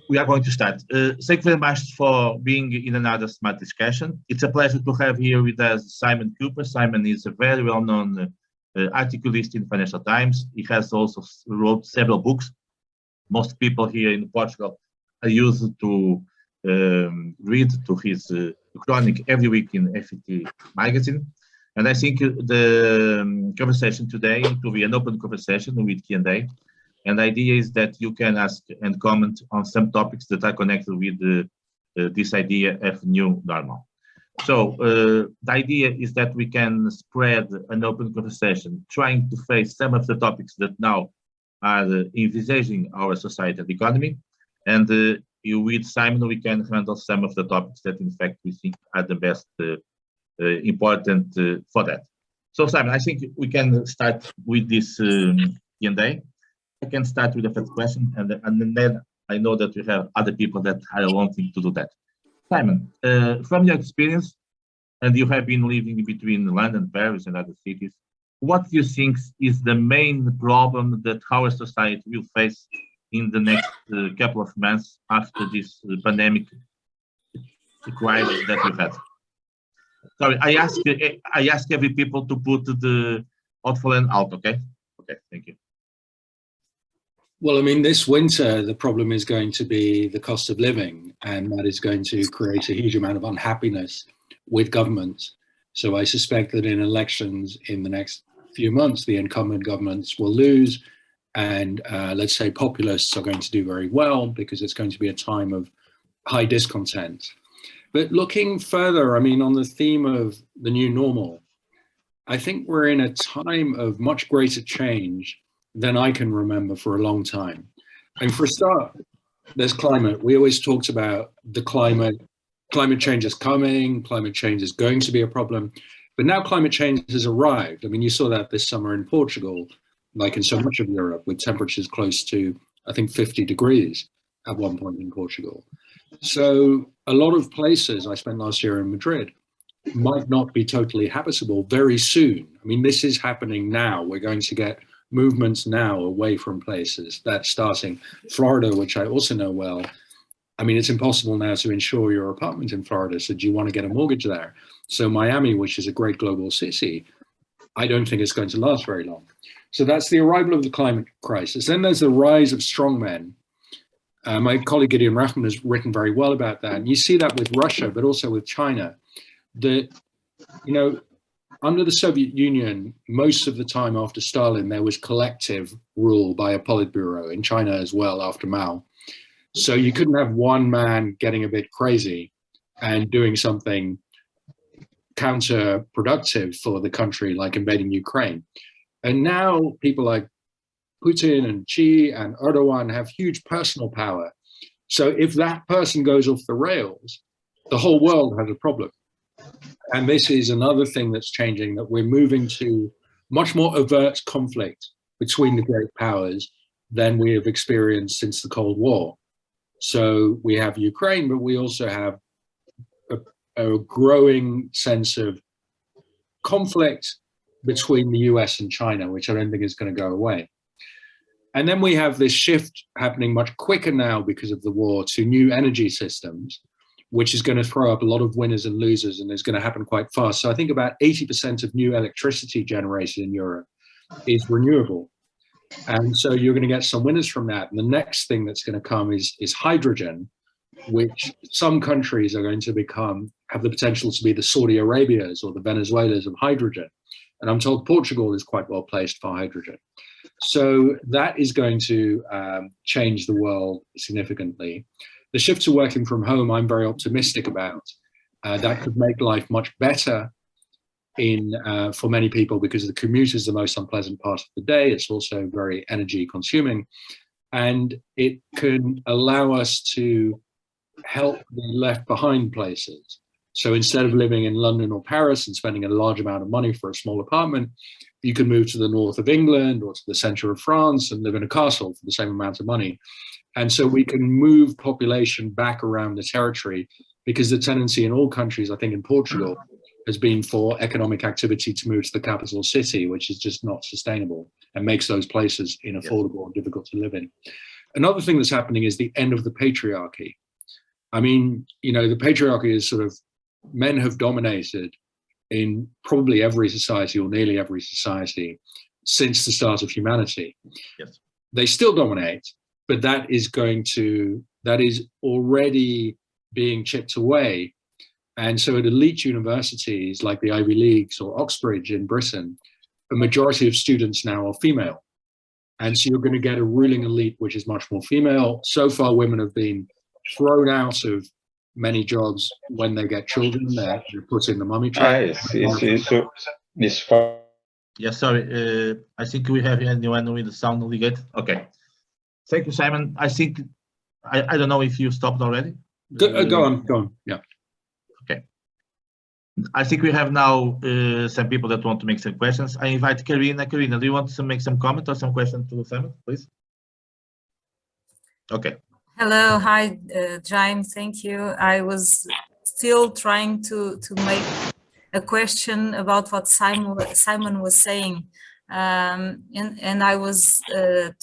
We are going to start. Thank you very much for being in another smart discussion. It's a pleasure to have here with us Simon Kuper. Simon is a very well-known articulist in Financial Times. He has also wrote several books. Most people here in Portugal are used to read to his chronic every week in FET magazine. And I think the conversation today will be an open conversation with Q&A. And the idea is that you can ask and comment on some topics that are connected with this idea of new normal. So the idea is that we can spread an open conversation, trying to face some of the topics that now are envisaging our society and economy. And with Simon, we can handle some of the topics that, in fact, we think are the best important for that. So, Simon, I think we can start with this Q&A. I can start with the first question, and then I know that we have other people that are wanting to do that. Simon, from your experience, and you have been living between London, Paris, and other cities, what do you think is the main problem that our society will face in the next couple of months after this pandemic crisis that we've had? Sorry, I ask every people to put the outflow out, okay? Okay, thank you. Well, I mean, this winter, the problem is going to be the cost of living, and that is going to create a huge amount of unhappiness with governments. So I suspect that in elections in the next few months, the incumbent governments will lose, and let's say populists are going to do very well because it's going to be a time of high discontent. But looking further, I mean, on the theme of the new normal, I think we're in a time of much greater change than I can remember for a long time. And for a start, there's climate. We always talked about the climate change is coming, climate change is going to be a problem, but now climate change has arrived. I mean, you saw that this summer in Portugal, like in so much of Europe, with temperatures close to, I think, 50 degrees at one point in Portugal. So a lot of places I spent last year in Madrid might not be totally habitable very soon. I mean, this is happening now. We're going to get movements now away from places. That's starting Florida, which I also know well. I mean, it's impossible now to insure your apartment in Florida. So do you want to get a mortgage there? So Miami, which is a great global city, I don't think it's going to last very long. So that's the arrival of the climate crisis. Then there's the rise of strongmen. My colleague Gideon Rachman has written very well about that. And you see that with Russia, but also with China. Under the Soviet Union, most of the time after Stalin, there was collective rule by a Politburo, in China as well after Mao. So you couldn't have one man getting a bit crazy and doing something counterproductive for the country, like invading Ukraine. And now people like Putin and Xi and Erdogan have huge personal power. So if that person goes off the rails, the whole world has a problem. And this is another thing that's changing, that we're moving to much more overt conflict between the great powers than we have experienced since the Cold War. So we have Ukraine, but we also have a growing sense of conflict between the US and China, which I don't think is going to go away. And then we have this shift happening much quicker now because of the war to new energy systems, which is going to throw up a lot of winners and losers, and is going to happen quite fast. So I think about 80% of new electricity generated in Europe is renewable. And so you're going to get some winners from that. And the next thing that's going to come is hydrogen, which some countries are going to have the potential to be the Saudi Arabias or the Venezuelas of hydrogen. And I'm told Portugal is quite well placed for hydrogen. So that is going to change the world significantly. The shift to working from home, I'm very optimistic about. That could make life much better for many people, because the commute is the most unpleasant part of the day. It's also very energy consuming, and it can allow us to help the left behind places. So instead of living in London or Paris and spending a large amount of money for a small apartment, you can move to the north of England or to the center of France and live in a castle for the same amount of money. And so we can move population back around the territory, because the tendency in all countries, I think in Portugal, has been for economic activity to move to the capital city, which is just not sustainable and makes those places inaffordable and difficult to live in. Another thing that's happening is the end of the patriarchy. I mean, you know, the patriarchy is sort of, men have dominated in probably every society or nearly every society since the start of humanity. Yes. They still dominate, but that is already being chipped away. And so at elite universities like the Ivy Leagues or Oxbridge in Britain, a majority of students now are female. And so you're going to get a ruling elite which is much more female. So far, women have been thrown out of many jobs when they get children. They're put in the mummy trap. Yes, sorry. I think we have anyone with the sound ligated. Okay. Thank you, Simon. I think, I don't know if you stopped already. Go on. Yeah. Okay. I think we have now some people that want to make some questions. I invite Karina. Karina, do you want to make some comment or some question to Simon, please? Okay. Hello, hi, James. Thank you. I was still trying to make a question about what Simon was saying, and I was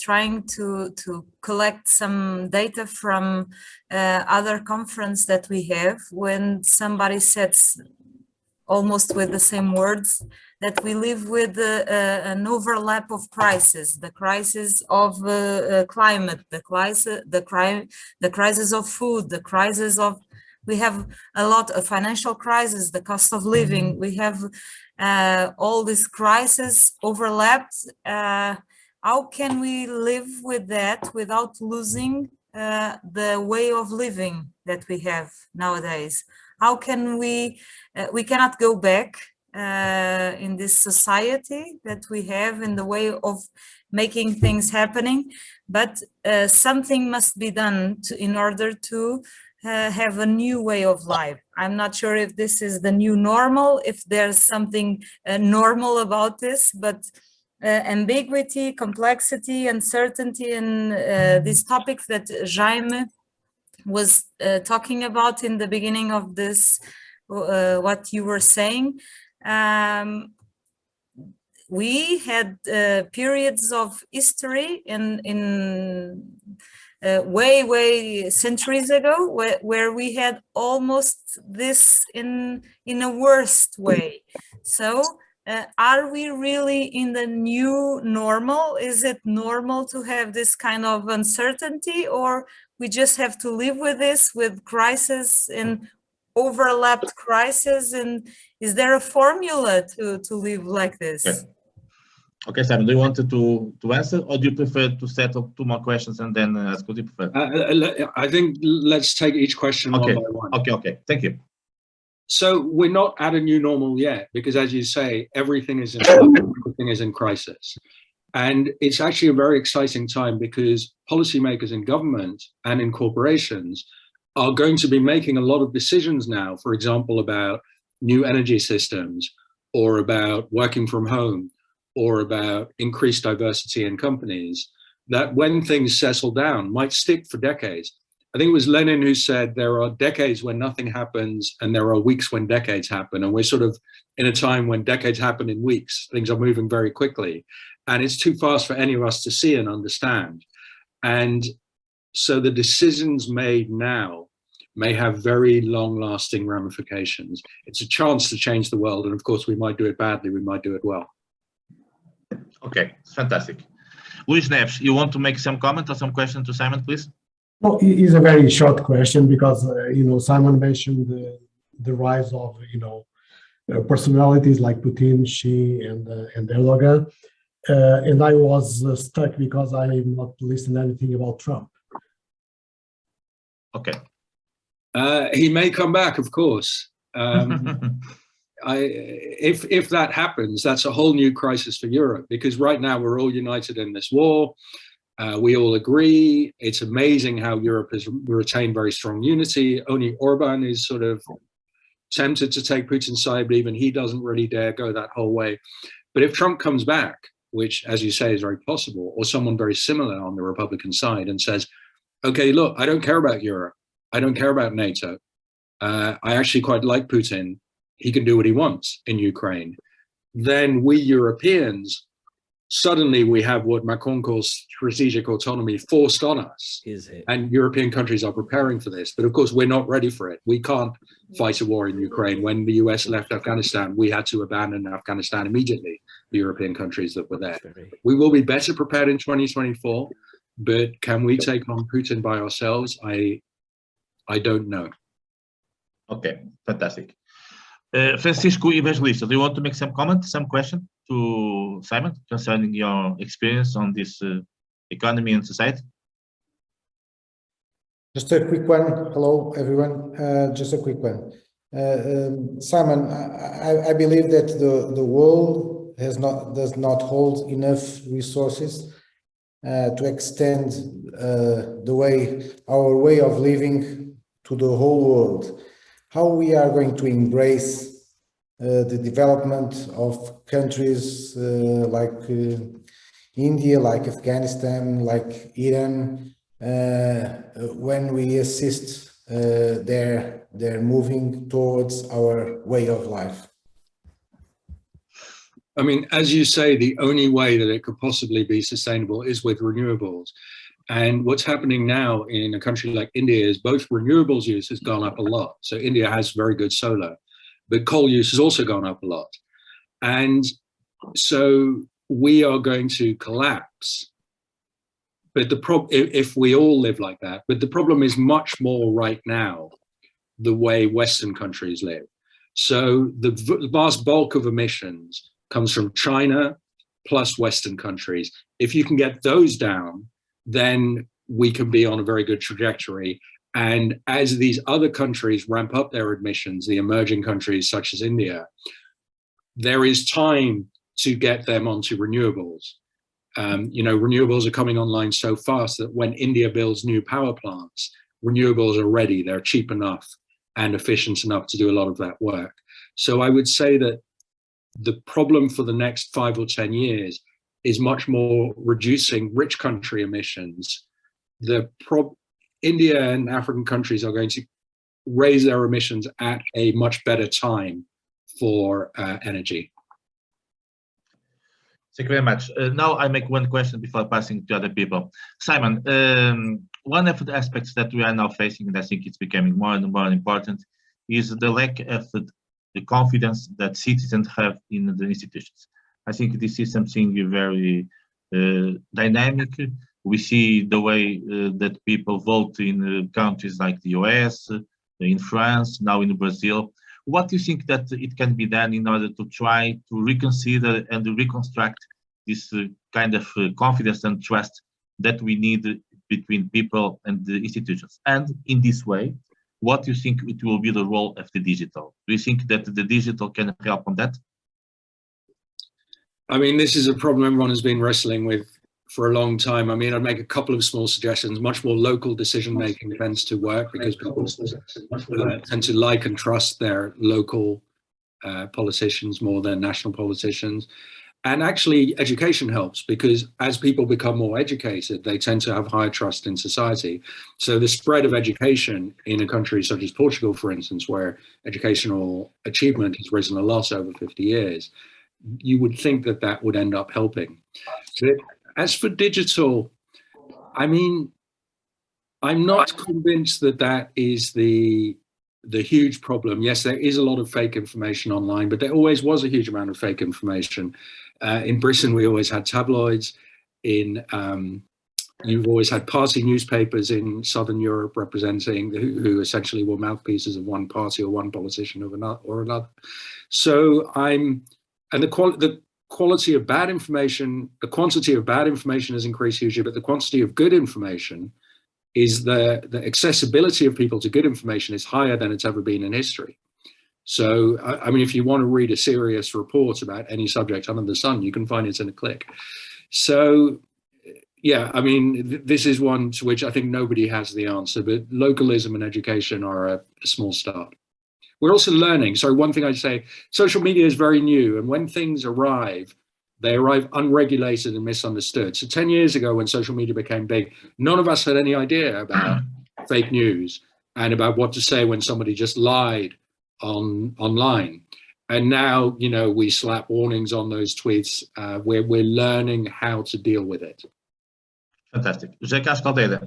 trying to collect some data from other conference that we have, when somebody says almost with the same words that we live with an overlap of crises: the crisis of climate, the crisis of food, the crisis of, we have a lot of financial crisis, the cost of living. We have all these crises overlapped. How can we live with that without losing the way of living that we have nowadays? How can we cannot go back in this society that we have, in the way of making things happening, but something must be done in order to have a new way of life. I'm not sure if this is the new normal, if there's something normal about this, but ambiguity, complexity, uncertainty, and these topics that Jaime was talking about in the beginning of this, what you were saying. We had periods of history in way centuries ago where we had almost this in a worst way. So are we really in the new normal? Is it normal to have this kind of uncertainty, or we just have to live with this, with crisis and overlapped crisis? And is there a formula to live like this? Okay. Okay, Simon, do you want to answer, or do you prefer to set up 2 more questions and then ask what you prefer? I think let's take each question one by one. Okay. Thank you. So we're not at a new normal yet, because as you say, everything is in crisis. And it's actually a very exciting time, because policymakers in government and in corporations are going to be making a lot of decisions now, for example, about new energy systems, or about working from home, or about increased diversity in companies, that when things settle down might stick for decades. I think it was Lenin who said there are decades when nothing happens and there are weeks when decades happen. And we're sort of in a time when decades happen in weeks. Things are moving very quickly, and it's too fast for any of us to see and understand. And so the decisions made now may have very long-lasting ramifications. It's a chance to change the world. And of course, we might do it badly, we might do it well. Okay, fantastic. Luis Neves, you want to make some comment or some question to Simon, please? No, it is a very short question, because Simon mentioned the rise of personalities like Putin, Xi, and Erdogan, and I was stuck because I have not listened to anything about Trump. Okay. He may come back, of course. If that happens, that's a whole new crisis for Europe, because right now we're all united in this war. We all agree. It's amazing how Europe has retained very strong unity. Only Orban is sort of tempted to take Putin's side, but even he doesn't really dare go that whole way. But if Trump comes back, which, as you say, is very possible, or someone very similar on the Republican side and says, okay, look, I don't care about Europe. I don't care about NATO. I actually quite like Putin. He can do what he wants in Ukraine. Then we Europeans suddenly we have what Macron calls strategic autonomy forced on us. And European countries are preparing for this. But of course, we're not ready for it. We can't fight a war in Ukraine. When the US left Afghanistan, we had to abandon Afghanistan immediately, the European countries that were there. We will be better prepared in 2024, but can we take on Putin by ourselves? I don't know. Okay, fantastic. Francisco Evangelista, do you want to make some comment, some question to Simon concerning your experience on this economy and society? Just a quick one. Hello, everyone. Just a quick one. Simon, I believe that the world does not hold enough resources to extend our way of living to the whole world. How we are going to embrace the development of countries like India, like Afghanistan, like Iran, when we assist their moving towards our way of life? I mean, as you say, the only way that it could possibly be sustainable is with renewables. And what's happening now in a country like India is both renewables use has gone up a lot. So India has very good solar, but coal use has also gone up a lot. And so we are going to collapse. But if we all live like that, but the problem is much more right now, the way Western countries live. So the vast bulk of emissions comes from China plus Western countries. If you can get those down, then we can be on a very good trajectory. And as these other countries ramp up their emissions, the emerging countries such as India, there is time to get them onto renewables. Renewables are coming online so fast that when India builds new power plants, renewables are ready. They're cheap enough and efficient enough to do a lot of that work. So I would say that the problem for the next 5 or 10 years is much more reducing rich country emissions. India and African countries are going to raise their emissions at a much better time for energy. Thank you very much. Now I make one question before passing to other people. Simon, one of the aspects that we are now facing, and I think it's becoming more and more important, is the lack of the confidence that citizens have in the institutions. I think this is something very dynamic. We see the way that people vote in countries like the US, in France, now in Brazil. What do you think that it can be done in order to try to reconsider and reconstruct this kind of confidence and trust that we need between people and the institutions? And in this way, what do you think it will be the role of the digital? Do you think that the digital can help on that? I mean, this is a problem everyone has been wrestling with for a long time. I mean, I'd make a couple of small suggestions. Much more local decision-making tends to work because people tend to like and trust their local politicians more than national politicians. And actually, education helps because as people become more educated, they tend to have higher trust in society. So the spread of education in a country such as Portugal, for instance, where educational achievement has risen a lot over 50 years, you would think that that would end up helping. But as for digital, I mean, I'm not convinced that that is the huge problem. Yes, there is a lot of fake information online, but there always was a huge amount of fake information. In Britain, we always had tabloids. You've always had party newspapers in Southern Europe representing who essentially were mouthpieces of one party or one politician or another. So the quality of bad information, the quantity of bad information has increased hugely, but the quantity of good information is the accessibility of people to good information is higher than it's ever been in history. So, I mean, if you want to read a serious report about any subject under the sun, you can find it in a click. So, yeah, I mean, this is one to which I think nobody has the answer, but localism and education are a small start. We're also learning. So one thing I'd say, social media is very new. And when things arrive, they arrive unregulated and misunderstood. So 10 years ago, when social media became big, none of us had any idea about fake news and about what to say when somebody just lied online. And now, you know, we slap warnings on those tweets. We're learning how to deal with it. Fantastic. José Carlos Caldeira,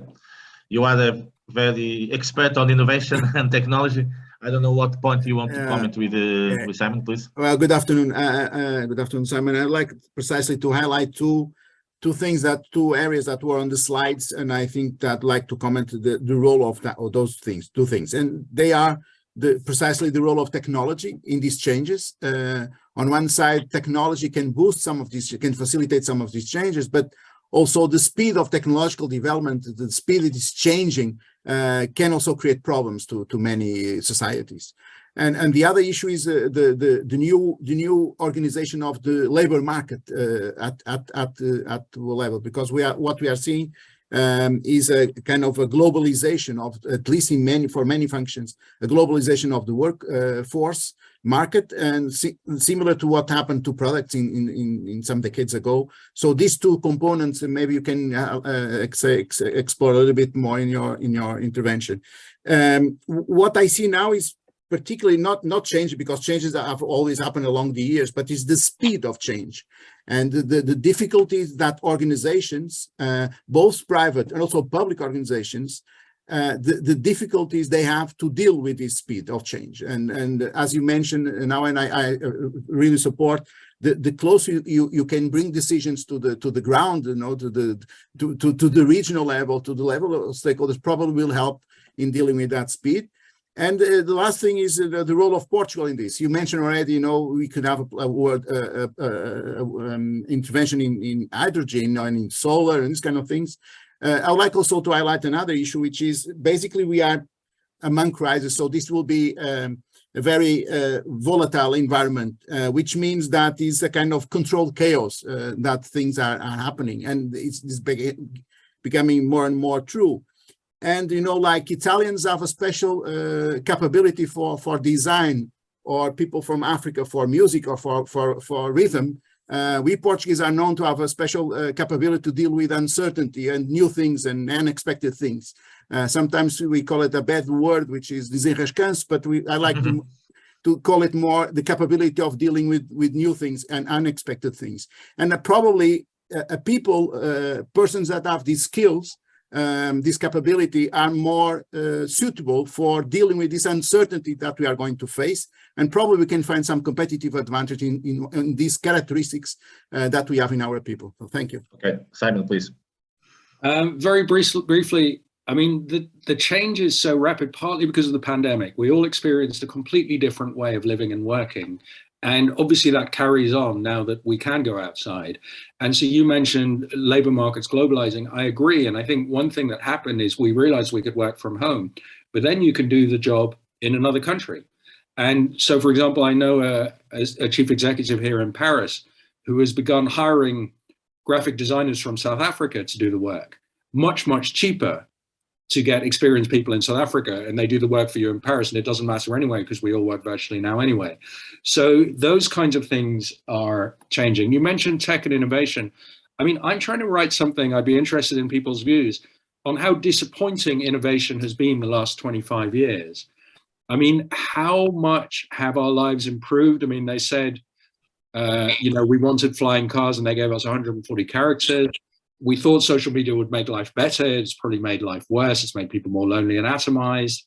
you are a very expert on innovation and technology. I don't know what point you want to comment with Simon, please. Well, good afternoon. Good afternoon, Simon. I'd like precisely to highlight two areas that were on the slides, and I think that I'd like to comment the role of those things, two things, and they are precisely the role of technology in these changes. On one side, technology can boost some of these, can facilitate some of these changes, but also the speed of technological development, the speed it is changing, can also create problems to many societies. And the other issue is the new organization of the labor market at the level, because what we are seeing is a kind of a globalization of, at least for many functions, a globalization of the workforce market, and similar to what happened to products in some decades ago. So these two components, maybe you can explore a little bit more in your intervention. What I see now is particularly not change, because changes have always happened along the years, but it's the speed of change and the difficulties that organizations, both private and also public organizations, the difficulties they have to deal with this speed of change. And as you mentioned now, and I really support, the closer you can bring decisions to the ground, you know, to the regional level, to the level of stakeholders, probably will help in dealing with that speed. And the last thing is the role of Portugal in this. You mentioned already, you know, we could have a word intervention in hydrogen and in solar and these kind of things. I would like also to highlight another issue, which is basically we are among crises. So this will be a very volatile environment, which means that is a kind of controlled chaos that things are happening, and it's becoming more and more true. And, you know, like Italians have a special capability for design, or people from Africa for music or for rhythm. We Portuguese are known to have a special capability to deal with uncertainty and new things and unexpected things. Sometimes we call it a bad word, which is desenrascanço, but I like to call it more the capability of dealing with new things and unexpected things. And probably persons that have these skills, this capability, are more suitable for dealing with this uncertainty that we are going to face, and probably we can find some competitive advantage in these characteristics that we have in our people. So thank you. Okay, Simon, please. Very briefly, I mean, the change is so rapid, partly because of the pandemic. We all experienced a completely different way of living and working. And obviously that carries on now that we can go outside. And so you mentioned labor markets globalizing. I agree. And I think one thing that happened is we realized we could work from home, but then you can do the job in another country. And so, for example, I know a chief executive here in Paris who has begun hiring graphic designers from South Africa to do the work, much, much cheaper to get experienced people in South Africa, and they do the work for you in Paris, and it doesn't matter anyway, because we all work virtually now anyway. So those kinds of things are changing. You mentioned tech and innovation. I mean, I'm trying to write something, I'd be interested in people's views on how disappointing innovation has been the last 25 years. I mean, how much have our lives improved? I mean, they said, you know, we wanted flying cars and they gave us 140 characters. We thought social media would make life better. It's probably made life worse. It's made people more lonely and atomized.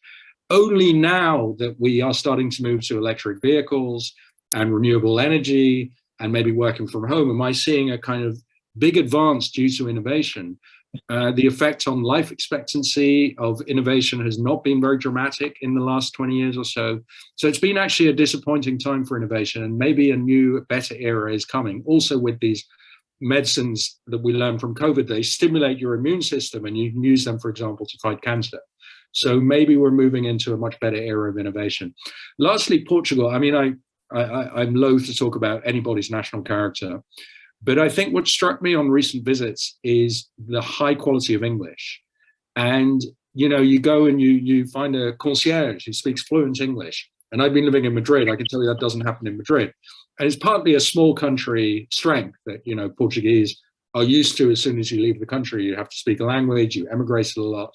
Only now that we are starting to move to electric vehicles and renewable energy and maybe working from home, am I seeing a kind of big advance due to innovation. The effect on life expectancy of innovation has not been very dramatic in the last 20 years or so. So it's been actually a disappointing time for innovation, and maybe a new, better era is coming. Also with these medicines that we learned from COVID, they stimulate your immune system and you can use them, for example, to fight cancer. So maybe we're moving into a much better era of innovation. Lastly, Portugal. I mean, I'm loath to talk about anybody's national character, but I think what struck me on recent visits is the high quality of English. And, you know, you go and you find a concierge who speaks fluent English. And I've been living in Madrid. I can tell you that doesn't happen in Madrid. And it's partly a small country strength that, you know, Portuguese are used to. As soon as you leave the country, you have to speak a language, you emigrated a lot.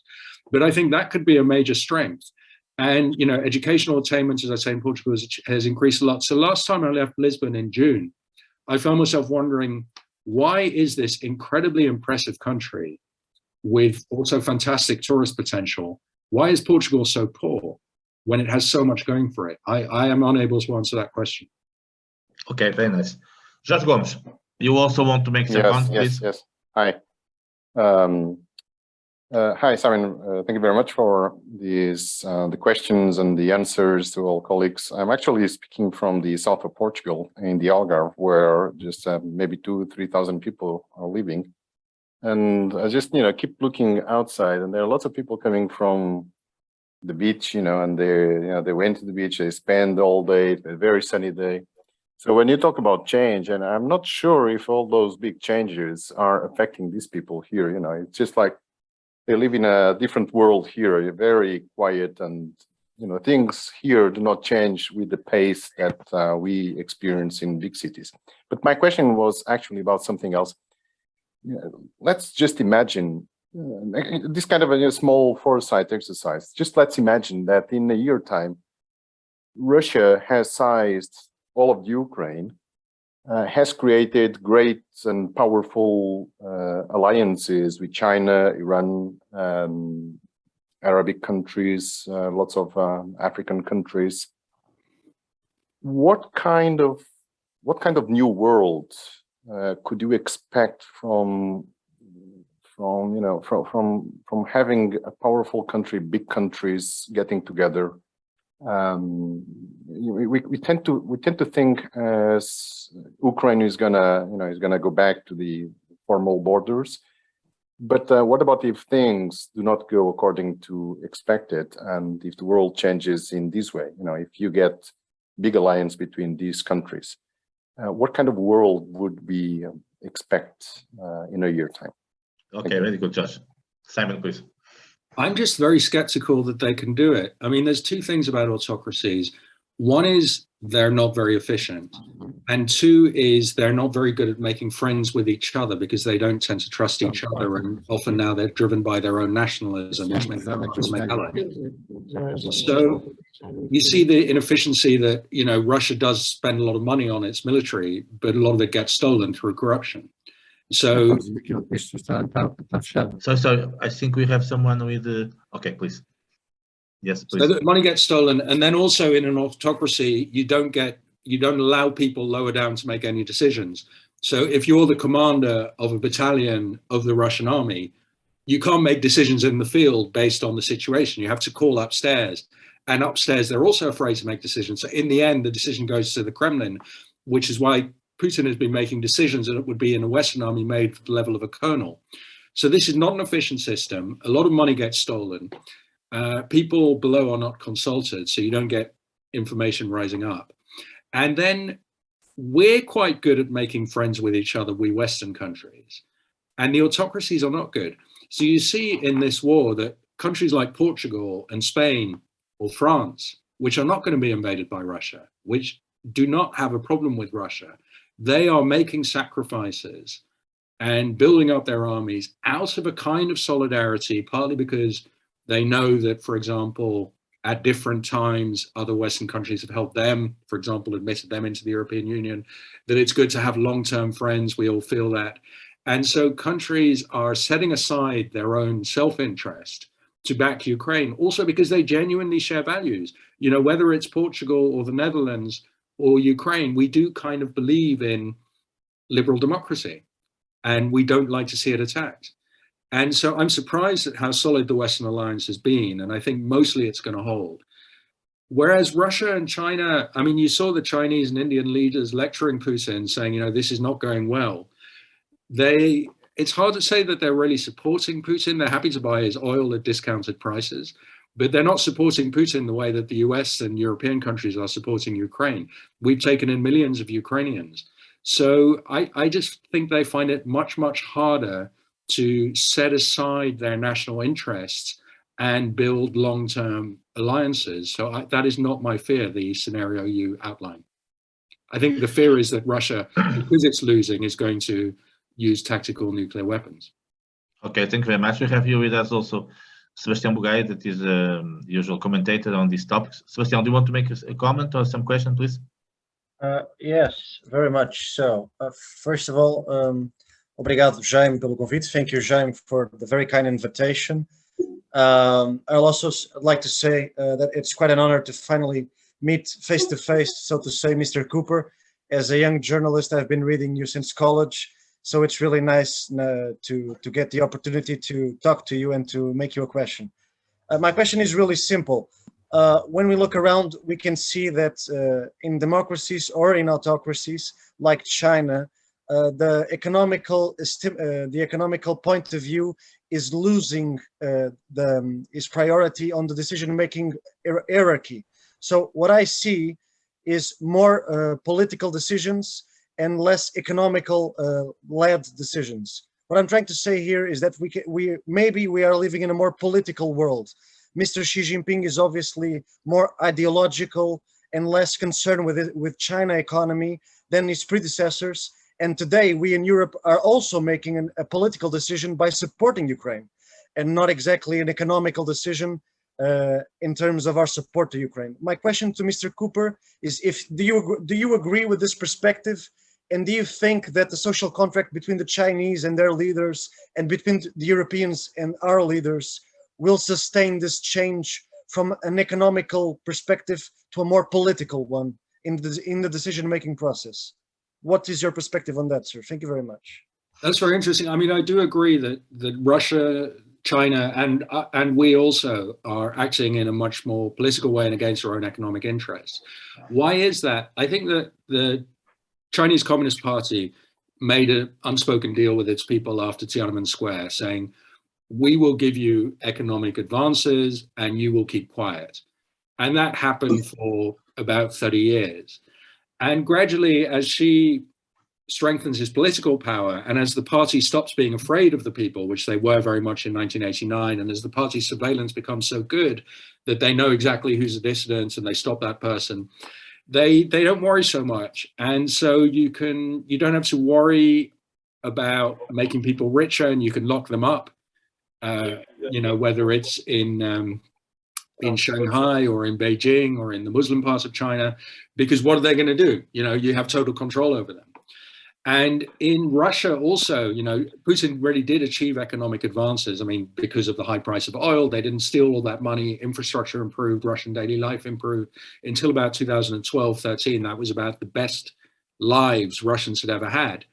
But I think that could be a major strength. And, you know, educational attainment, as I say, in Portugal has increased a lot. So last time I left Lisbon in June, I found myself wondering, why is this incredibly impressive country with also fantastic tourist potential, why is Portugal so poor when it has so much going for it? I am unable to answer that question. Okay, very nice. Jorge Gomes, you also want to make some comments, please? Yes. Hi. Hi, Simon. Thank you very much for these the questions and the answers to all colleagues. I'm actually speaking from the south of Portugal in the Algarve, where just maybe 2,000-3,000 people are living. And I just, keep looking outside, and there are lots of people coming from the beach, and they went to the beach, they spend all day, a very sunny day. So when you talk about change, and I'm not sure if all those big changes are affecting these people here, it's just like they live in a different world here, very quiet, and things here do not change with the pace that we experience in big cities. But my question was actually about something else. Let's just imagine this kind of a small foresight exercise. Just let's imagine that in a year time, Russia has seized all of Ukraine, has created great and powerful alliances with China, Iran, Arabic countries, lots of African countries. What kind of new world could you expect from having a powerful country, big countries getting together? We tend to think as Ukraine is gonna go back to the formal borders, but what about if things do not go according to expected, and if the world changes in this way? If you get big alliance between these countries, what kind of world would we expect in a year time? Okay, very good, Josh. Simon, please. I'm just very skeptical that they can do it. I mean, there's two things about autocracies. One is they're not very efficient. And two is they're not very good at making friends with each other because they don't tend to trust each other. And often now they're driven by their own nationalism, which makes them allies. So you see the inefficiency that, Russia does spend a lot of money on its military, but a lot of it gets stolen through corruption. So I think we have someone with okay, please. Yes, please. So the money gets stolen, and then also in an autocracy, you don't allow people lower down to make any decisions. So if you're the commander of a battalion of the Russian army, you can't make decisions in the field based on the situation. You have to call upstairs, and upstairs they're also afraid to make decisions. So in the end, the decision goes to the Kremlin, which is why Putin has been making decisions that it would be in a Western army made for the level of a colonel. So this is not an efficient system. A lot of money gets stolen. People below are not consulted, so you don't get information rising up. And then we're quite good at making friends with each other, we Western countries, and the autocracies are not good. So you see in this war that countries like Portugal and Spain or France, which are not going to be invaded by Russia, which do not have a problem with Russia, they are making sacrifices and building up their armies out of a kind of solidarity, partly because they know that, for example, at different times, other Western countries have helped them, for example, admitted them into the European Union, that it's good to have long-term friends. We all feel that. And so countries are setting aside their own self-interest to back Ukraine, also because they genuinely share values. Whether it's Portugal or the Netherlands or Ukraine, we do kind of believe in liberal democracy, and we don't like to see it attacked. And so I'm surprised at how solid the Western alliance has been, and I think mostly it's going to hold. Whereas Russia and China, I mean, you saw the Chinese and Indian leaders lecturing Putin, saying, this is not going well. It's hard to say that they're really supporting Putin. They're happy to buy his oil at discounted prices, but they're not supporting Putin the way that the US and European countries are supporting Ukraine. We've taken in millions of Ukrainians. So I just think they find it much, much harder to set aside their national interests and build long-term alliances. So that is not my fear, the scenario you outlined. I think the fear is that Russia, because it's losing, is going to use tactical nuclear weapons. Okay, thank you very much. We have here with us also Sebastian Bugay, that is a usual commentator on these topics. Sebastian, do you want to make a comment or some question, please? Yes, very much so. First of all, obrigado, Jaime, pelo convite. Thank you, Jaime, for the very kind invitation. I'll also like to say that it's quite an honor to finally meet face-to-face, so to say, Mr. Kuper. As a young journalist, I've been reading you since college, so it's really nice to get the opportunity to talk to you and to make you a question. My question is really simple. When we look around, we can see that in democracies or in autocracies like China, the economical point of view is losing its priority on the decision-making hierarchy. So what I see is more political decisions and less economical led decisions. What I'm trying to say here is that maybe we are living in a more political world. Mr. Xi Jinping is obviously more ideological and less concerned with China economy than his predecessors. And today we in Europe are also making a political decision by supporting Ukraine and not exactly an economical decision in terms of our support to Ukraine. My question to Mr. Kuper is, do you agree with this perspective? And do you think that the social contract between the Chinese and their leaders and between the Europeans and our leaders will sustain this change from an economical perspective to a more political one in the decision-making process? What is your perspective on that, sir? Thank you very much. That's very interesting. I mean, I do agree that Russia, China, and we also are acting in a much more political way and against our own economic interests. Why is that? I think that the Chinese Communist Party made an unspoken deal with its people after Tiananmen Square, saying, we will give you economic advances and you will keep quiet. And that happened for about 30 years. And gradually, as Xi strengthens his political power, and as the party stops being afraid of the people, which they were very much in 1989, and as the party's surveillance becomes so good that they know exactly who's a dissident and they stop that person, they don't worry so much. And so you don't have to worry about making people richer, and you can lock them up, you know, whether it's in Shanghai or in Beijing or in the Muslim parts of China, because what are they going to do? You know, you have total control over them. And in Russia also, you know, Putin really did achieve economic advances. I mean, because of the high price of oil, they didn't steal all that money, infrastructure improved, Russian daily life improved until about 2012-13. That was about the best lives Russians had ever had.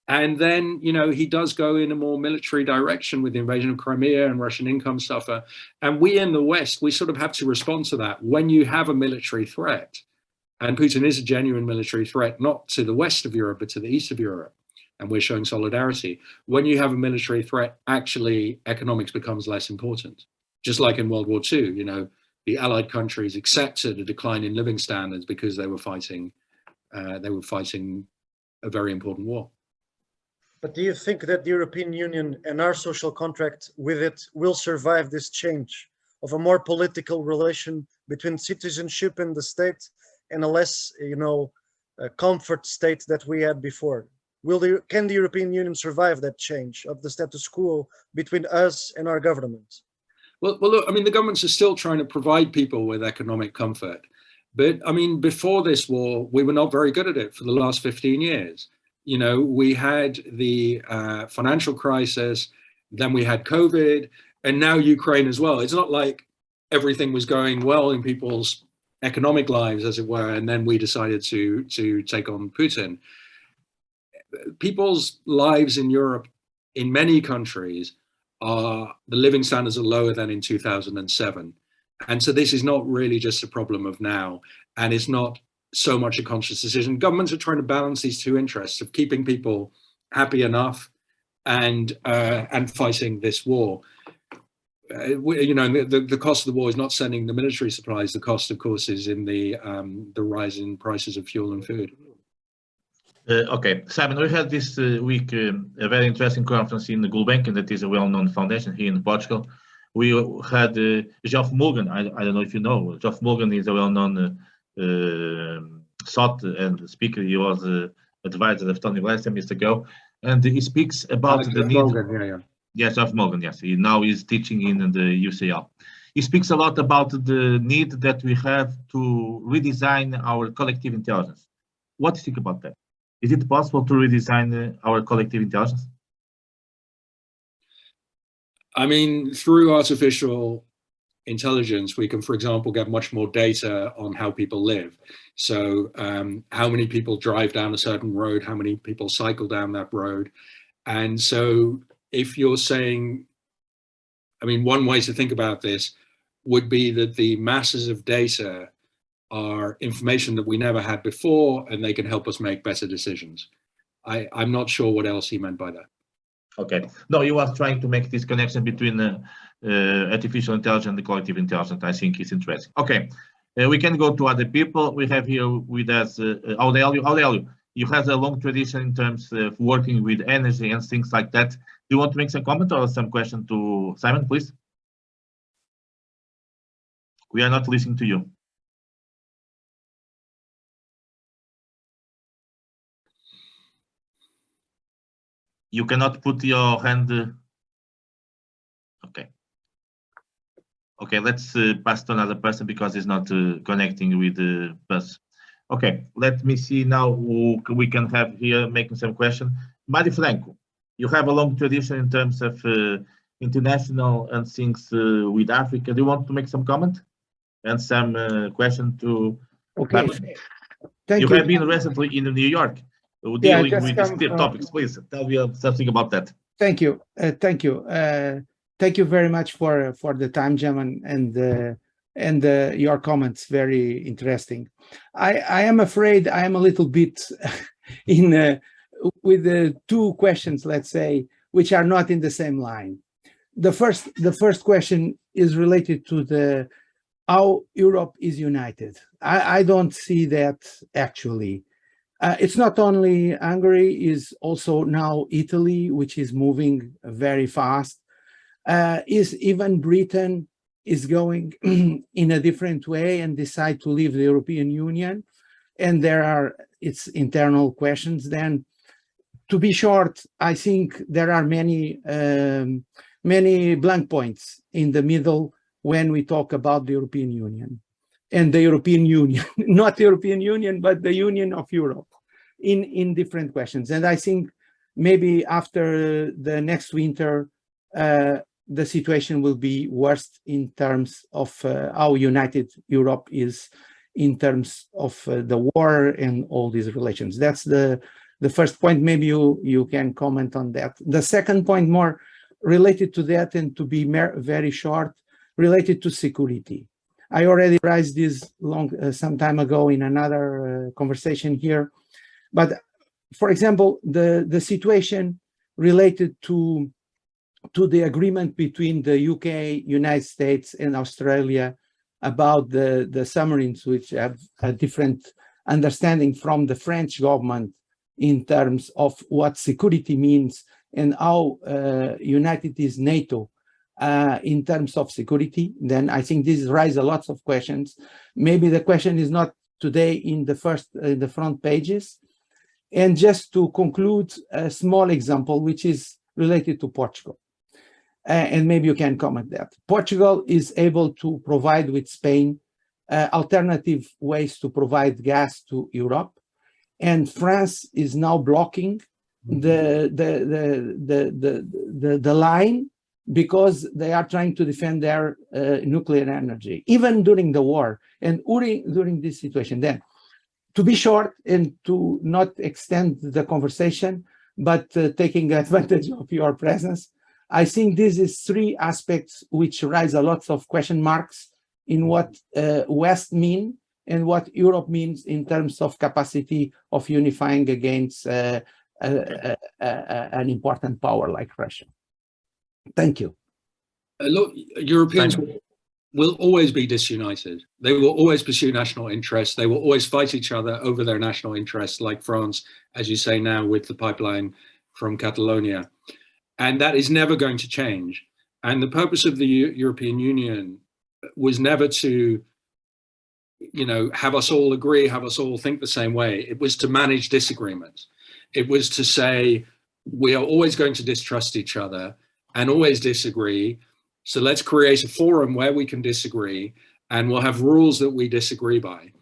And then, you know, he does go in a more military direction with the invasion of Crimea, and Russian income suffer. And we in the West, we sort of have to respond to that. When you have a military threat, and Putin is a genuine military threat, not to the west of Europe, but to the east of Europe, and we're showing solidarity. When you have a military threat, actually economics becomes less important. Just like in World War II, you know, the Allied countries accepted a decline in living standards because they were fighting a very important war. But do you think that the European Union and our social contract with it will survive this change of a more political relation between citizenship and the state and a less, you know, comfort state that we had before? Can the European Union survive that change of the status quo between us and our governments? Well, look, I mean, the governments are still trying to provide people with economic comfort. But I mean, before this war, we were not very good at it for the last 15 years. You know, we had the financial crisis, then we had COVID, and now Ukraine as well. It's not like everything was going well in people's economic lives, as it were, and then we decided to take on Putin. People's lives in Europe, in many countries, the living standards are lower than in 2007. And so this is not really just a problem of now, and it's not so much a conscious decision. Governments are trying to balance these two interests of keeping people happy enough and fighting this war. You know, the cost of the war is not sending the military supplies. The cost, of course, is in the rise in prices of fuel and food. Okay, Simon, we had this week a very interesting conference in the Gulbenkian, that is a well-known foundation here in Portugal. We had Geoff Morgan. I don't know if you know. Geoff Morgan is a well-known thought and speaker. He was advisor of Tony Blair some years ago, and he speaks about the need. Morgan, yeah. Yes, of Morgan, yes. He now is teaching in the UCL. He speaks a lot about the need that we have to redesign our collective intelligence. What do you think about that? Is it possible to redesign our collective intelligence? I mean, through artificial intelligence, we can, for example, get much more data on how people live. So how many people drive down a certain road, how many people cycle down that road. And so if you're saying, I mean, one way to think about this would be that the masses of data are information that we never had before, and they can help us make better decisions. I'm not sure what else he meant by that. Okay. No, you was trying to make this connection between artificial intelligence and the collective intelligence. I think it's interesting. Okay. We can go to other people. We have here with us Aurelio. Aurelio, you have a long tradition in terms of working with energy and things like that. Do you want to make some comment or some question to Simon, please? We are not listening to you. You cannot put your hand. Okay. Okay, let's pass to another person because he's not connecting with the bus. Okay, let me see now who we can have here making some question. Mari Franco, you have a long tradition in terms of international and things with Africa. Do you want to make some comment and some question to? Okay. Thank you. You have been recently in New York dealing with these topics. Please tell me something about that. Thank you. Thank you. Thank you very much for the time, German, and your comments. Very interesting. I am afraid I am a little bit in with the two questions, let's say, which are not in the same line. The first question is related to how Europe is united. I don't see that actually. It's not only Hungary, is also now Italy, which is moving very fast. Is even Britain is going in a different way and decide to leave the European Union. And there are its internal questions. Then, to be short, I think there are many blank points in the middle when we talk about the European Union. And the European Union, not the European Union, but the Union of Europe in different questions. And I think maybe after the next winter, the situation will be worse in terms of how united Europe is in terms of the war and all these relations. That's the first point. Maybe you can comment on that. The second point, more related to that, and to be very short, related to security. I already raised this some time ago in another conversation here. But for example, the situation related to the agreement between the UK, United States, and Australia about the submarines, which have a different understanding from the French government in terms of what security means and how united is NATO in terms of security, then I think this raises lots of questions. Maybe the question is not today in the front pages. And just to conclude, a small example, which is related to Portugal. And maybe you can comment that. Portugal is able to provide with Spain alternative ways to provide gas to Europe. And France is now blocking the line because they are trying to defend their nuclear energy, even during the war and during this situation. Then, to be short and to not extend the conversation, but taking advantage of your presence, I think this is three aspects which raise a lot of question marks in what West mean and what Europe means in terms of capacity of unifying against an important power like Russia. Thank you. Look, Europeans will always be disunited. They will always pursue national interests. They will always fight each other over their national interests, like France, as you say now, with the pipeline from Catalonia. And that is never going to change. And the purpose of the European Union was never to, have us all agree, have us all think the same way. It was to manage disagreements. It was to say, we are always going to distrust each other. and always disagree. So let's create a forum where we can disagree, and we'll have rules that we disagree by.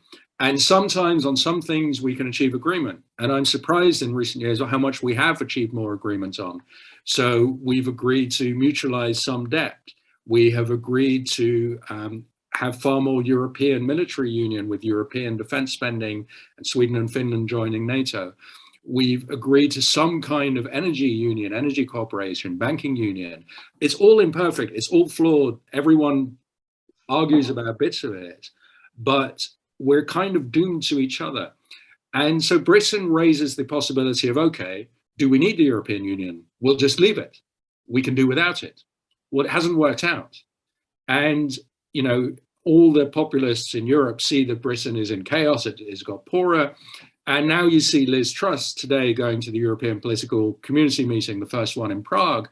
And sometimes on some things we can achieve agreement. And I'm surprised in recent years how much we have achieved more agreements on. So we've agreed to mutualize some debt. We have agreed to have far more European military union with European defense spending and Sweden and Finland joining NATO. We've agreed to some kind of energy union, energy cooperation, banking union. It's all imperfect. It's all flawed. Everyone argues about bits of it, but we're kind of doomed to each other. And so Britain raises the possibility of, okay, do we need the European Union? We'll just leave it. We can do without it. Well, it hasn't worked out. And, you know, all the populists in Europe see that Britain is in chaos, it has got poorer. And now you see Liz Truss today going to the European Political Community meeting, the first one in Prague,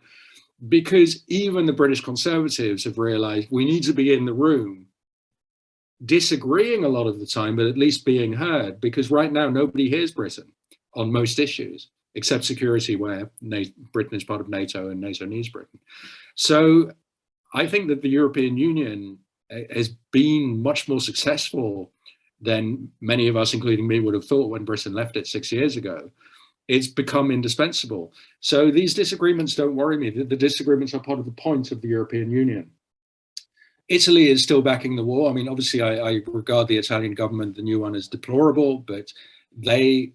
because even the British Conservatives have realized we need to be in the room, disagreeing a lot of the time, but at least being heard, because right now nobody hears Britain on most issues, except security, where Britain is part of NATO and NATO needs Britain. So I think that the European Union has been much more successful than many of us, including me, would have thought when Britain left it 6 years ago. It's become indispensable. So these disagreements don't worry me. The disagreements are part of the point of the European Union. Italy is still backing the war. I mean, obviously, I regard the Italian government, the new one, as deplorable, but they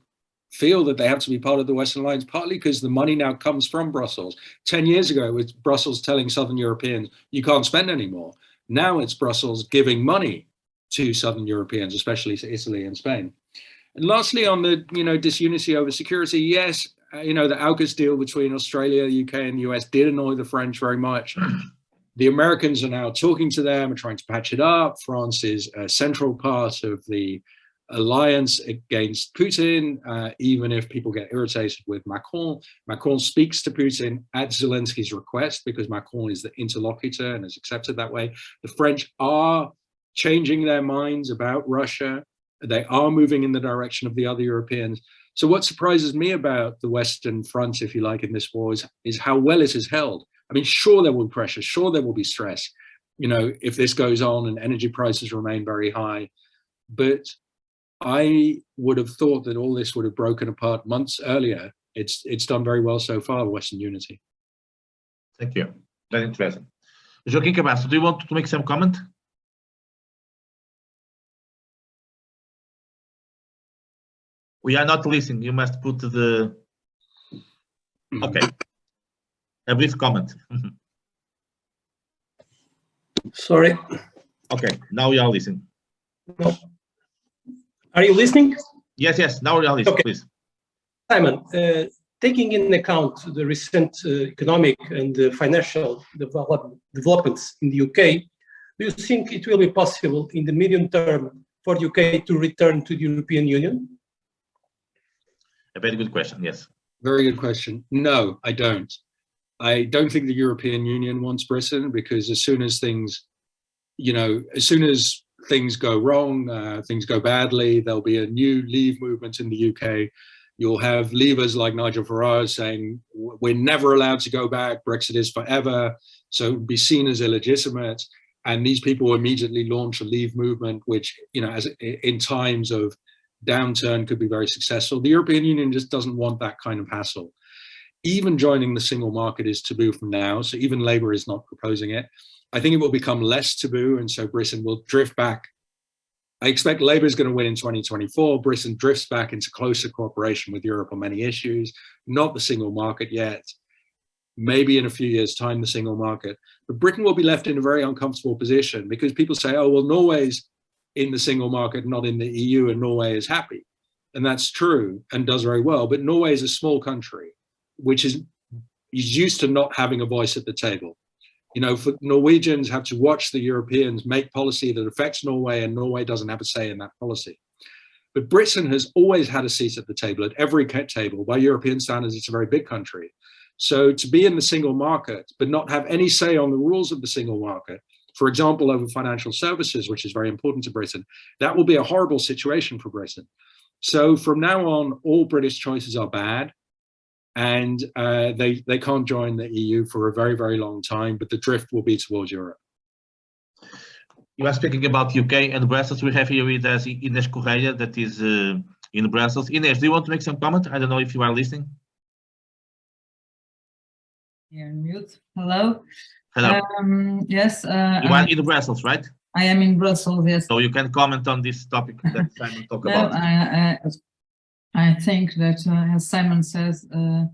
feel that they have to be part of the Western Alliance, partly because the money now comes from Brussels. 10 years ago, it was Brussels telling Southern Europeans, you can't spend anymore. Now it's Brussels giving money to Southern Europeans, especially to Italy and Spain. And lastly, on the disunity over security, yes, the AUKUS deal between Australia, UK, and the US did annoy the French very much. The Americans are now talking to them and trying to patch it up. France is a central part of the alliance against Putin, even if people get irritated with Macron. Macron speaks to Putin at Zelensky's request because Macron is the interlocutor and is accepted that way. The French are changing their minds about Russia. They are moving in the direction of the other Europeans. So what surprises me about the Western Front, if you like, in this war is how well it is held. I mean, sure, there will be pressure, sure, there will be stress, if this goes on and energy prices remain very high. But I would have thought that all this would have broken apart months earlier. It's done very well so far, Western unity. Thank you. Very interesting. Joaquim Cabasso, do you want to make some comment? We are not listening. You must put the... Okay. A brief comment. Sorry. Okay, now we are listening. No. Are you listening? Yes, now we are listening, okay. Please. Simon, taking into account the recent economic and financial developments in the UK, do you think it will be possible in the medium term for the UK to return to the European Union? A very good question, yes. Very good question. No, I don't. I don't think the European Union wants Britain, because as soon as things, go wrong, things go badly, there'll be a new Leave movement in the UK. You'll have leavers like Nigel Farage saying, we're never allowed to go back, Brexit is forever, so it would be seen as illegitimate. And these people will immediately launch a Leave movement, which, as in times of downturn could be very successful. The European Union just doesn't want that kind of hassle. Even joining the single market is taboo from now, so even Labour is not proposing it. I think it will become less taboo, and so Britain will drift back. I expect Labour is going to win in 2024. Britain drifts back into closer cooperation with Europe on many issues, not the single market yet. Maybe in a few years' time, the single market. But Britain will be left in a very uncomfortable position, because people say, oh, well, Norway's in the single market, not in the EU, and Norway is happy. And that's true and does very well. But Norway is a small country, which is used to not having a voice at the table. For Norwegians have to watch the Europeans make policy that affects Norway, and Norway doesn't have a say in that policy. But Britain has always had a seat at the table, at every table. By European standards, it's a very big country. So to be in the single market, but not have any say on the rules of the single market, for example, over financial services, which is very important to Britain, that will be a horrible situation for Britain. So from now on, all British choices are bad. and they can't join the EU for a very, very long time, but the drift will be towards Europe. You are speaking about UK and Brussels. We have here with us Ines Correia, that is in Brussels. Ines, do you want to make some comment? I don't know if you are listening. You're on mute. Hello. Hello. Yes. You are in Brussels, right? I am in Brussels. Yes. So you can comment on this topic that Simon talked No, about. I think that, as Simon says, the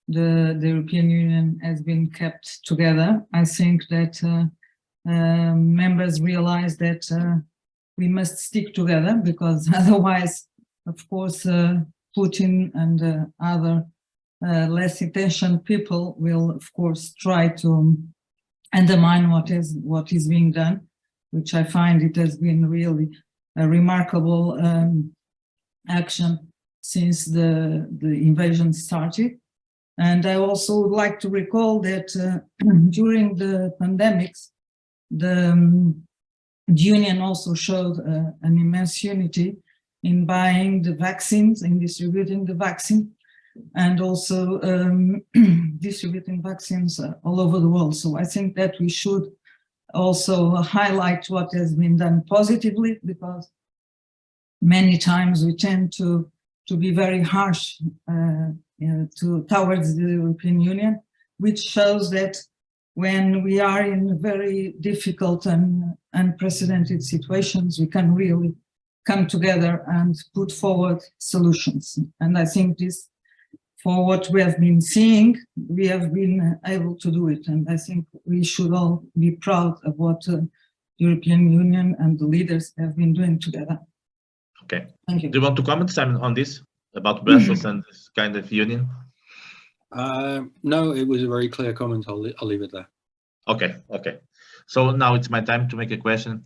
European Union has been kept together. I think that members realize that we must stick together, because otherwise, of course, Putin and other less intentioned people will, of course, try to undermine what is being done, which I find it has been really a remarkable action since the invasion started. And I also would like to recall that during the pandemics, the Union also showed an immense unity in buying the vaccines, in distributing the vaccine, and also distributing vaccines all over the world. So I think that we should also highlight what has been done positively, because many times we tend to be very harsh towards the European Union, which shows that when we are in very difficult and unprecedented situations, we can really come together and put forward solutions. And I think this, for what we have been seeing, we have been able to do it. And I think we should all be proud of what the European Union and the leaders have been doing together. Okay. Thank you. Do you want to comment, Simon, on this, about Brussels and this kind of union? No, it was a very clear comment. I'll leave it there. Okay, okay. So now it's my time to make a question.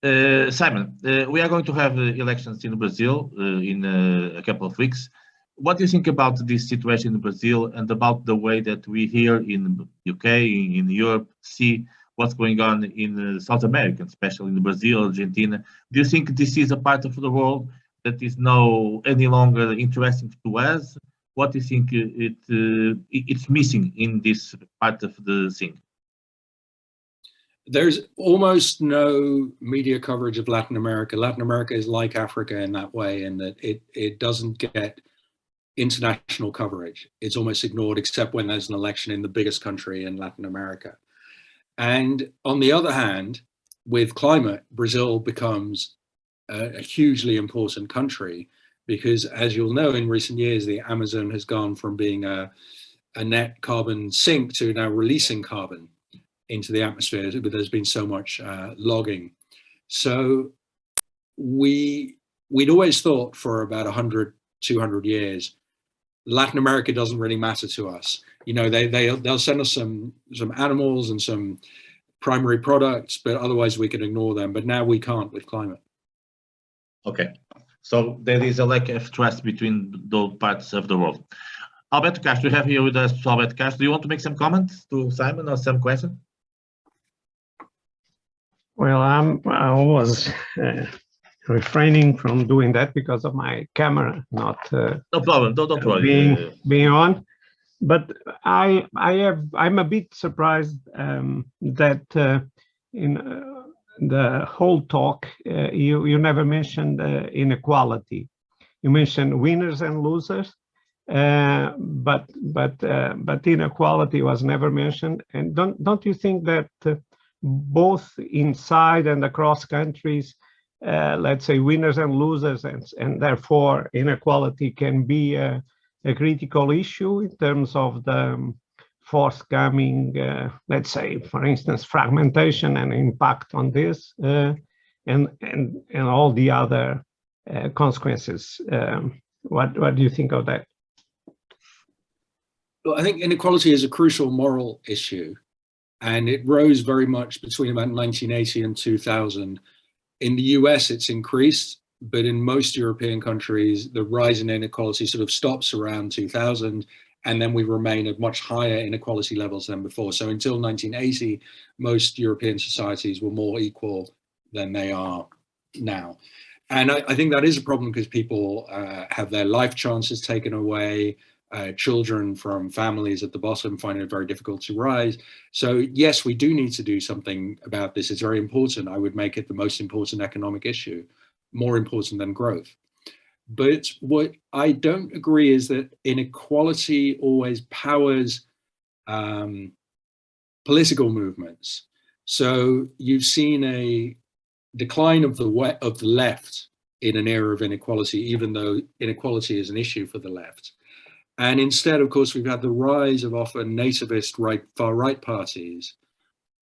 Simon, we are going to have elections in Brazil in a couple of weeks. What do you think about this situation in Brazil and about the way that we here in UK, in Europe, see what's going on in South America, especially in Brazil, Argentina? Do you think this is a part of the world that is no any longer interesting to us? What do you think it's missing in this part of the thing? There's almost no media coverage of Latin America. Latin America is like Africa in that way, in that it doesn't get international coverage. It's almost ignored, except when there's an election in the biggest country in Latin America. And on the other hand, with climate, Brazil becomes a hugely important country, because as you'll know, in recent years, the Amazon has gone from being a net carbon sink to now releasing carbon into the atmosphere, but there's been so much logging. So we'd always thought for about 100, 200 years, Latin America doesn't really matter to us. You know, they'll send us some animals and some primary products, but otherwise we can ignore them. But now we can't with climate. Okay, so there is a lack of trust between those parts of the world. Alberto Castro, we have here with us Alberto Castro. Do you want to make some comments to Simon or some question? Well, I was refraining from doing that because of my camera not no problem. Don't worry. Being on. But I'm a bit surprised that in the whole talk you never mentioned inequality. You mentioned winners and losers, but inequality was never mentioned. And don't you think that both inside and across countries, let's say winners and losers, and therefore inequality can be a critical issue in terms of the forthcoming, let's say, for instance, fragmentation and impact on this, and all the other consequences. What do you think of that? Well, I think inequality is a crucial moral issue, and it rose very much between about 1980 and 2000. In the US, it's increased, but in most European countries, the rise in inequality sort of stops around 2000, and then we remain at much higher inequality levels than before. So until 1980, most European societies were more equal than they are now. And I think that is a problem because people have their life chances taken away. children from families at the bottom find it very difficult to rise. So yes, we do need to do something about this. It's very important. I would make it the most important economic issue, more important than growth. But what I don't agree is that inequality always powers political movements. So you've seen a decline of the left in an era of inequality, even though inequality is an issue for the left. And instead, of course, we've had the rise of often nativist far-right parties,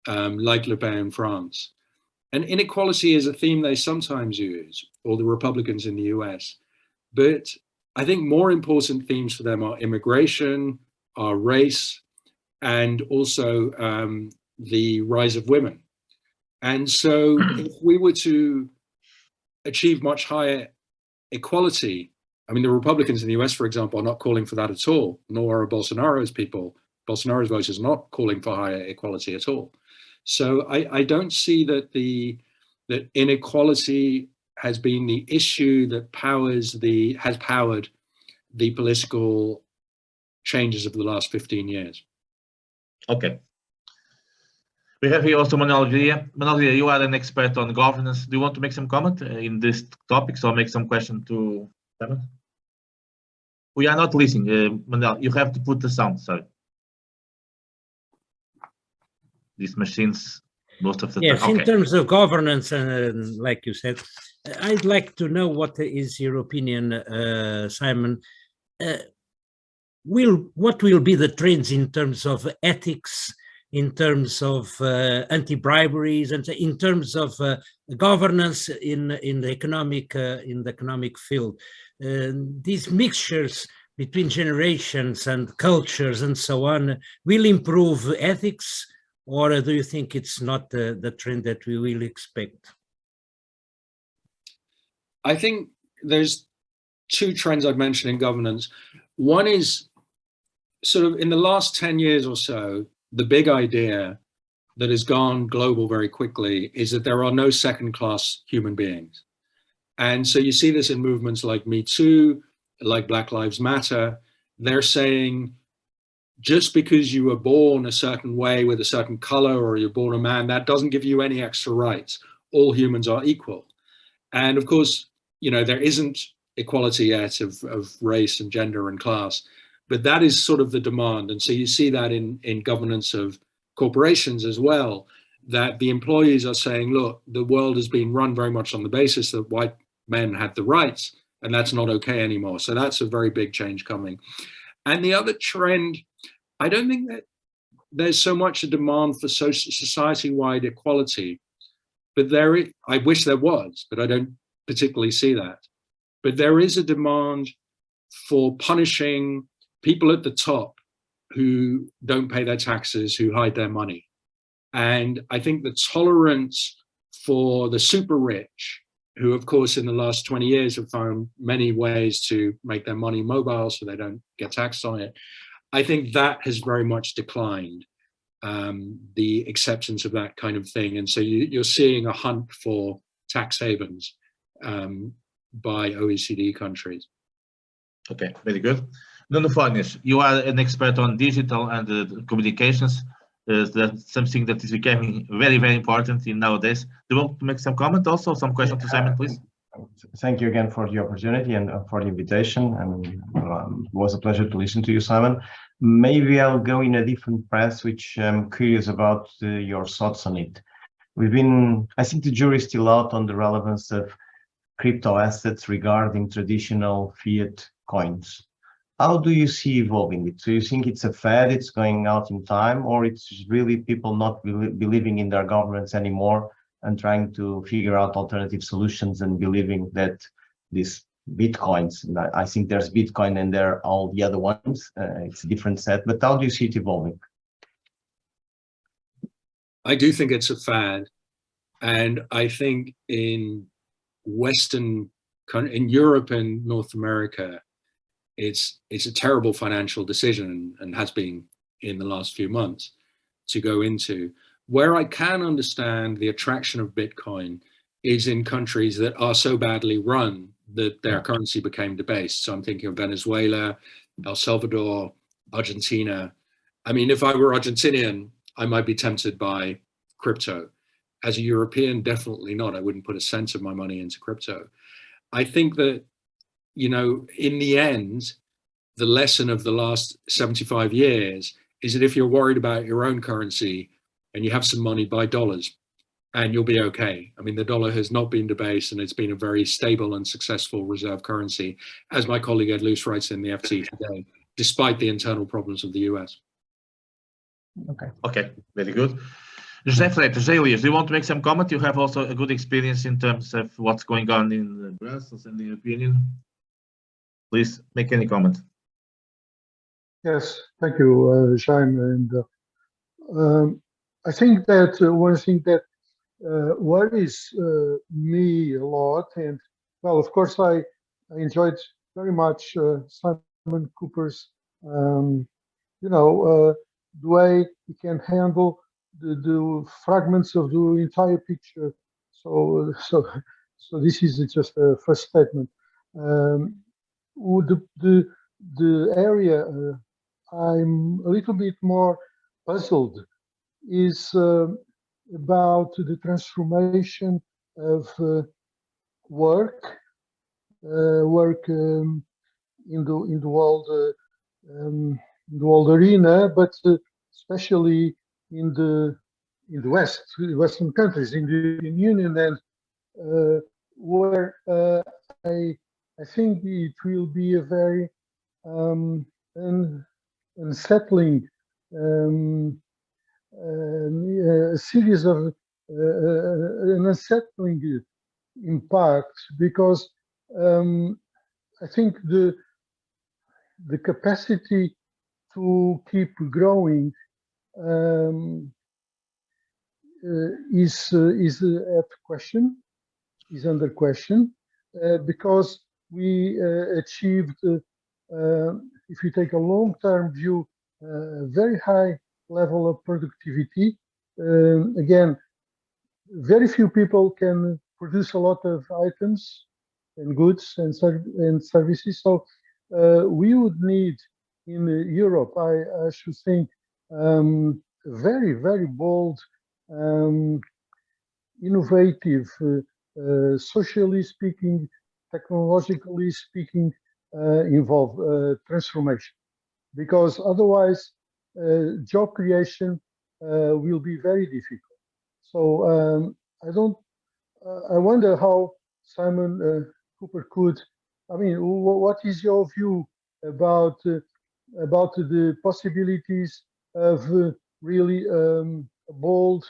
like Le Pen in France. And inequality is a theme they sometimes use, or the Republicans in the US. But I think more important themes for them are immigration, are race, and also the rise of women. And so if we were to achieve much higher equality, I mean, the Republicans in the US, for example, are not calling for that at all, nor are Bolsonaro's voters not calling for higher equality at all. So I don't see that that inequality has been the issue that has powered the political changes of the last 15 years. Okay. We have here also Manuel Villa. Manuel Villa, you are an expert on governance. Do you want to make some comment in this topic, or make some question to Simon? We are not listening, Manuel. You have to put the sound. Sorry. These machines, most of the time. Yes, okay. In terms of governance, and like you said, I'd like to know what is your opinion, Simon. What will be the trends in terms of ethics, in terms of anti-briberies, and in terms of governance in the economic field? These mixtures between generations and cultures and so on will improve ethics, or do you think it's not the trend that we will expect? I think there's two trends I'd mention in governance. One is sort of in the last 10 years or so, the big idea that has gone global very quickly is that there are no second-class human beings. And so you see this in movements like Me Too, like Black Lives Matter. They're saying, just because you were born a certain way with a certain color, or you're born a man, that doesn't give you any extra rights. All humans are equal. And of course, you know, there isn't equality yet of race and gender and class, but that is sort of the demand. And so you see that in governance of corporations as well, that the employees are saying, look, the world has been run very much on the basis that white men had the rights, and that's not okay anymore. So that's a very big change coming. And the other trend, I don't think that there's so much a demand for society-wide equality, but I wish there was, but I don't particularly see that. But there is a demand for punishing people at the top who don't pay their taxes, who hide their money. And I think the tolerance for the super rich, who of course in the last 20 years have found many ways to make their money mobile so they don't get taxed on it, I think that has very much declined, the acceptance of that kind of thing. And so you're seeing a hunt for tax havens by OECD countries. Okay, very good. Nuno Fognes, you are an expert on digital and communications. That's something that is becoming very, very important in nowadays. Do you want to make some comment also? Some question to Simon, please? Thank you again for the opportunity and for the invitation. And it was a pleasure to listen to you, Simon. Maybe I'll go in a different path, which I'm curious about your thoughts on it. I think the jury is still out on the relevance of crypto assets regarding traditional fiat coins. How do you see evolving it? So you think it's a fad, it's going out in time, or it's really people not believing in their governments anymore and trying to figure out alternative solutions and believing that these Bitcoins, I think there's Bitcoin and there are all the other ones, it's a different set, but how do you see it evolving? I do think it's a fad. And I think in Europe and North America, it's a terrible financial decision and has been in the last few months to go into. Where I can understand the attraction of Bitcoin is in countries that are so badly run that their currency became debased. So I'm thinking of Venezuela, El Salvador, Argentina. I mean, if I were Argentinian, I might be tempted by crypto. As a European, definitely not. I wouldn't put a cent of my money into crypto. I think that, you know, in the end, the lesson of the last 75 years is that if you're worried about your own currency and you have some money, buy dollars and you'll be okay. I mean, the dollar has not been debased and it's been a very stable and successful reserve currency, as my colleague Ed Luce writes in the FT today, despite the internal problems of the US. Okay, very good. José Freitas, Elias, do you want to make some comment? You have also a good experience in terms of what's going on in Brussels and the European Union. Please make any comment. Yes, thank you, Jaime. And I think that one thing that worries me a lot, and well, of course, I enjoyed very much Simon Kuper's, you know, the way he can handle the fragments of the entire picture. So this is just a first statement. The area I'm a little bit more puzzled is about the transformation of work in the world arena, but especially in the Western countries, in the European Union, and where I think it will be a very unsettling a series of an unsettling impact, because I think the capacity to keep growing is at question, is under question, because we achieved, if you take a long-term view, very high level of productivity. Again, very few people can produce a lot of items and goods and services. So we would need in Europe, I should think, very, very bold, innovative, socially speaking, technologically speaking, involve transformation, because otherwise job creation will be very difficult. So I wonder how Simon Kuper could, I mean, what is your view about the possibilities of really a bold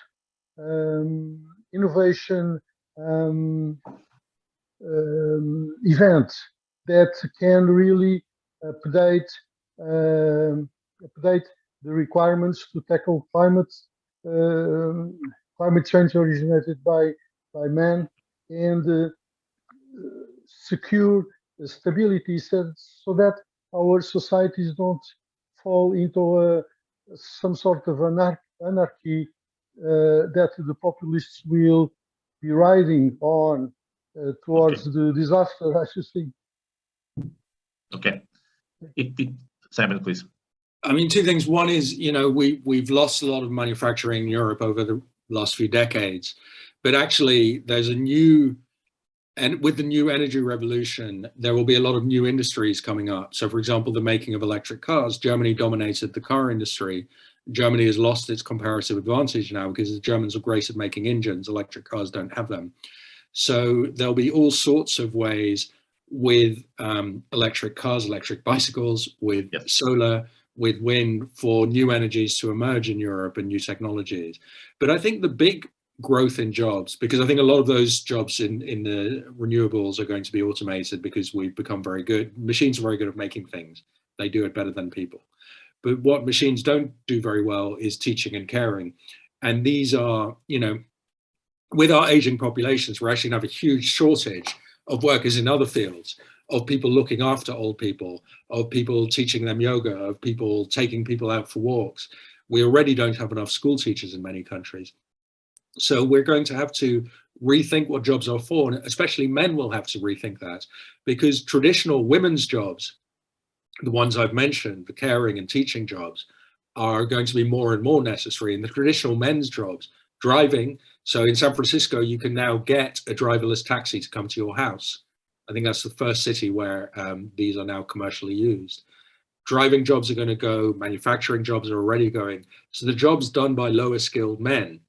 innovation event that can really update the requirements to tackle climate change originated by man, and secure stability, so that our societies don't fall into some sort of anarchy that the populists will be riding on towards the disaster, I should think. Okay. Simon, please. I mean, two things. One is, you know, we've lost a lot of manufacturing in Europe over the last few decades, but actually there's a new, and with the new energy revolution, there will be a lot of new industries coming up. So for example, the making of electric cars, Germany dominated the car industry. Germany has lost its comparative advantage now because the Germans are great at making engines. Electric cars don't have them. So there'll be all sorts of ways with electric cars, electric bicycles, with solar, with wind, for new energies to emerge in Europe and new technologies. But I think the big growth in jobs, because I think a lot of those jobs in the renewables are going to be automated because we've become very good. Machines are very good at making things. They do it better than people. But what machines don't do very well is teaching and caring. And these are, you know, with our aging populations, we're actually going to have a huge shortage of workers in other fields, of people looking after old people, of people teaching them yoga, of people taking people out for walks. We already don't have enough school teachers in many countries. So we're going to have to rethink what jobs are for, and especially men will have to rethink that, because traditional women's jobs the ones I've mentioned, the caring and teaching jobs, are going to be more and more necessary. And the traditional men's jobs, driving. So in San Francisco, you can now get a driverless taxi to come to your house. I think that's the first city where these are now commercially used. Driving jobs are going to go, manufacturing jobs are already going. So the jobs done by lower skilled men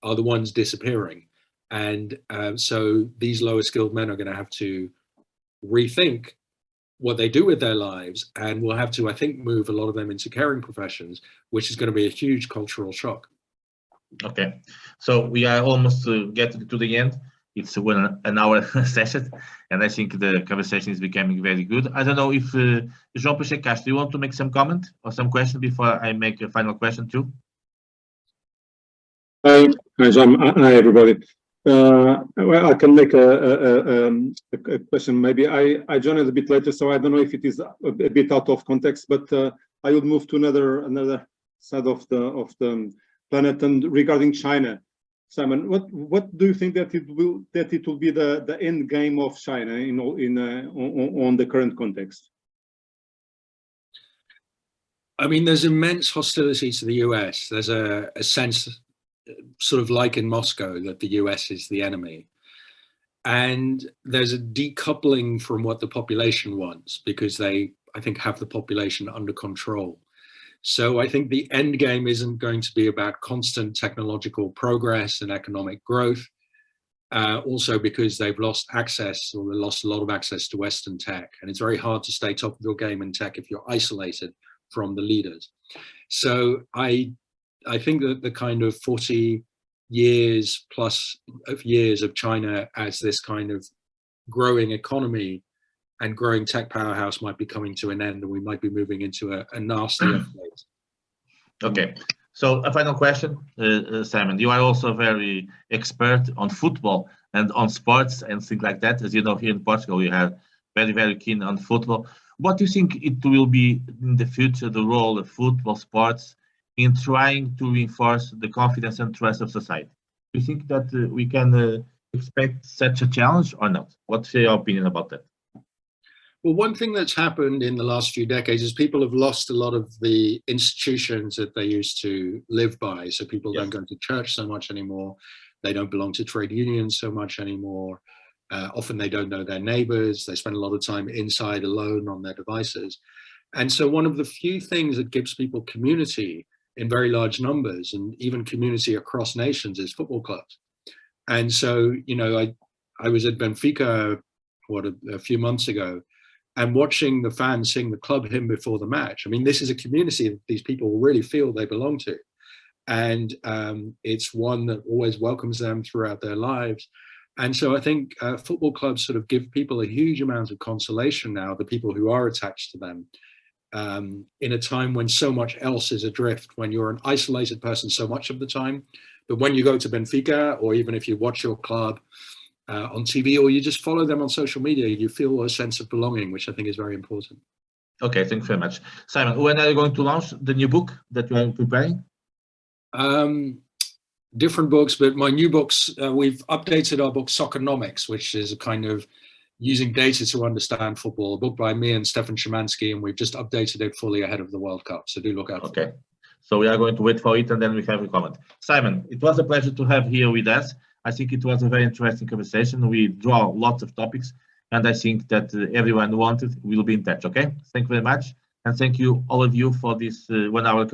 are the ones disappearing. And so these lower skilled men are going to have to rethink what they do with their lives, and we'll have to, I think, move a lot of them into caring professions, which is going to be a huge cultural shock. Okay, so we are almost getting to the end. It's an hour session, and I think the conversation is becoming very good. I don't know if João Pacheco Castro, do you want to make some comment or some question before I make a final question too? Hi, João. Hi, everybody. Well, I can make a question. Maybe I joined a bit later, so I don't know if it is a bit out of context. But I would move to another side of the planet, and regarding China, Simon, what do you think that it will be the end game of China on the current context? I mean, there's immense hostility to the US. There's a sense, sort of like in Moscow, that the US is the enemy. And there's a decoupling from what the population wants, because they, I think, have the population under control. So I think the end game isn't going to be about constant technological progress and economic growth. Also because they've lost access, or they lost a lot of access to Western tech. And it's very hard to stay top of your game in tech if you're isolated from the leaders. So I think that the kind of 40 years plus of years of China as this kind of growing economy and growing tech powerhouse might be coming to an end, and we might be moving into a nastier phase. Okay, so a final question, Simon. You are also very expert on football and on sports and things like that. As you know, here in Portugal, we are very, very keen on football. What do you think it will be in the future, the role of football, sports, in trying to reinforce the confidence and trust of society? Do you think that we can expect such a challenge or not? What's your opinion about that? Well, one thing that's happened in the last few decades is people have lost a lot of the institutions that they used to live by. So people don't go to church so much anymore. They don't belong to trade unions so much anymore. Often they don't know their neighbors. They spend a lot of time inside alone on their devices. And so one of the few things that gives people community in very large numbers, and even community across nations, is football clubs. And so, you know, I was at Benfica, a few months ago, and watching the fans sing the club hymn before the match. I mean, this is a community that these people really feel they belong to. And it's one that always welcomes them throughout their lives. And so I think football clubs sort of give people a huge amount of consolation now, the people who are attached to them, in a time when so much else is adrift, when you're an isolated person so much of the time. But when you go to Benfica, or even if you watch your club on TV, or you just follow them on social media, you feel a sense of belonging, which I think is very important. Okay, thank you very much. Simon, when are you going to launch the new book that you are preparing? Different books, but my new books, we've updated our book Soccernomics, which is a kind of using data to understand football, a book by me and Stefan Szymanski, and we've just updated it fully ahead of the World Cup. So do look out for it. So we are going to wait for it, and then we have a comment. Simon, it was a pleasure to have you with us. I think it was a very interesting conversation. We draw lots of topics, and I think that everyone wanted will be in touch. Okay, thank you very much, and thank you all of you for this 1 hour.